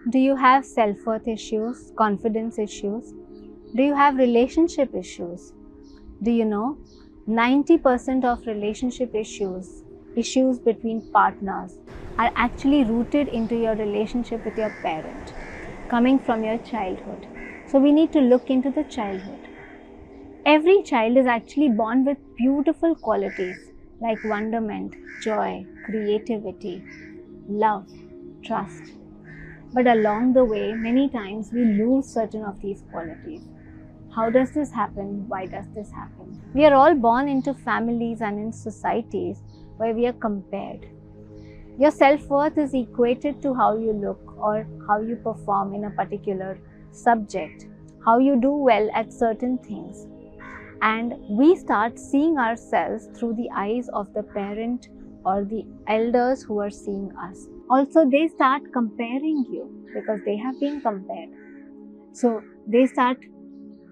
Do you have self-worth issues, confidence issues? Do you have relationship issues? Do you know 90% of relationship issues between partners are actually rooted into your relationship with your parent, coming from your childhood. So we need to look into the childhood. Every child is actually born with beautiful qualities like wonderment, joy, creativity, love, trust. But along the way, many times we lose certain of these qualities. How does this happen? Why does this happen? We are all born into families and in societies where we are compared. Your self-worth is equated to how you look or how you perform in a particular subject, how you do well at certain things. And we start seeing ourselves through the eyes of the parent or the elders who are seeing us. Also, they start comparing you because they have been compared. So they start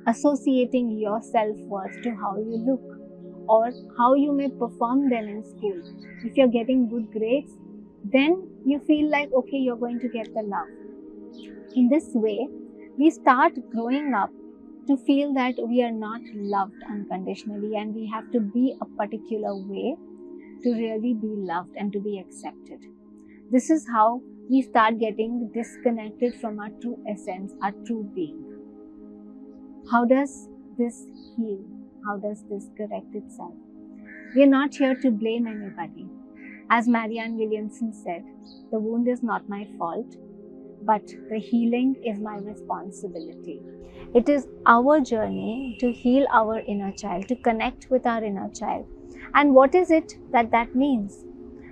associating your self-worth to how you look or how you may perform them in school. If you're getting good grades, then you feel like, okay, you're going to get the love. In this way, we start growing up to feel that we are not loved unconditionally and we have to be a particular way to really be loved and to be accepted. This is how we start getting disconnected from our true essence, our true being. How does this heal? How does this correct itself? We are not here to blame anybody. As Marianne Williamson said, the wound is not my fault, but the healing is my responsibility. It is our journey to heal our inner child, to connect with our inner child. And what is it that means?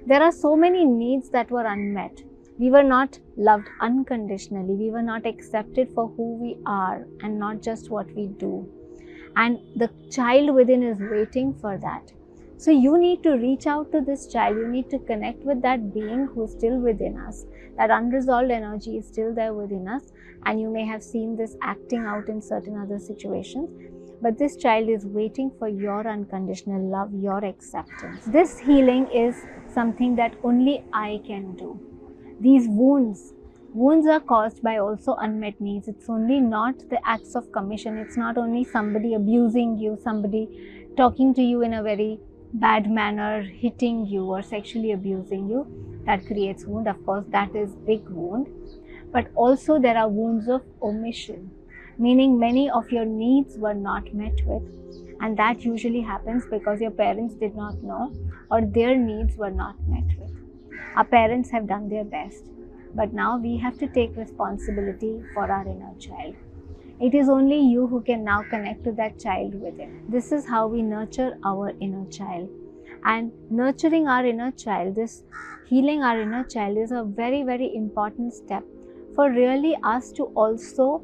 There are so many needs that were unmet. We were not loved unconditionally. We were not accepted for who we are and not just what we do. And the child within is waiting for that. So you need to reach out to this child. You need to connect with that being who is still within us. That unresolved energy is still there within us. And you may have seen this acting out in certain other situations. But this child is waiting for your unconditional love, your acceptance. This healing is something that only I can do. These wounds are caused by also unmet needs. It's only not the acts of commission. It's not only somebody abusing you, somebody talking to you in a very bad manner, hitting you or sexually abusing you that creates wound. Of course, that is big wound. But also there are wounds of omission, meaning many of your needs were not met with. And that usually happens because your parents did not know or their needs were not met with. Our parents have done their best, but now we have to take responsibility for our inner child. It is only you who can now connect to that child within. This is how we nurture our inner child. And nurturing our inner child, this healing our inner child is a very, very important step for really us to also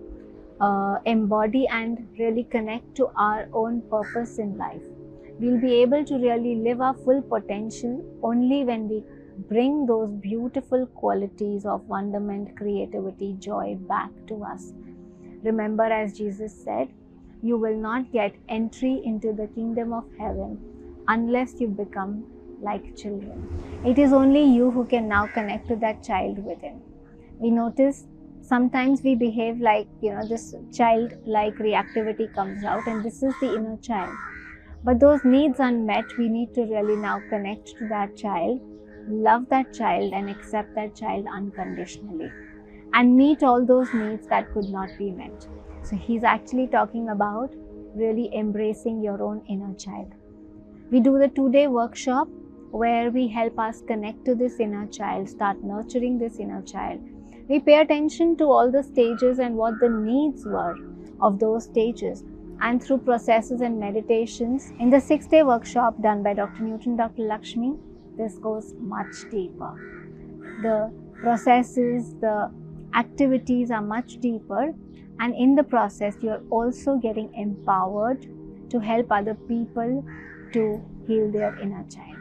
embody and really connect to our own purpose in life. We'll be able to really live our full potential only when we bring those beautiful qualities of wonderment, creativity, joy back to us. Remember, as Jesus said, you will not get entry into the kingdom of heaven unless you become like children. It is only you who can now connect to that child within. We notice sometimes we behave like, this childlike reactivity comes out, and this is the inner child. But those needs unmet, we need to really now connect to that child, love that child and accept that child unconditionally and meet all those needs that could not be met. So he's actually talking about really embracing your own inner child. We do the 2-day workshop where we help us connect to this inner child, start nurturing this inner child. We pay attention to all the stages and what the needs were of those stages. And through processes and meditations, in the 6-day workshop done by Dr. Newton, Dr. Lakshmi, this goes much deeper. The processes, the activities are much deeper, and in the process, you are also getting empowered to help other people to heal their inner child.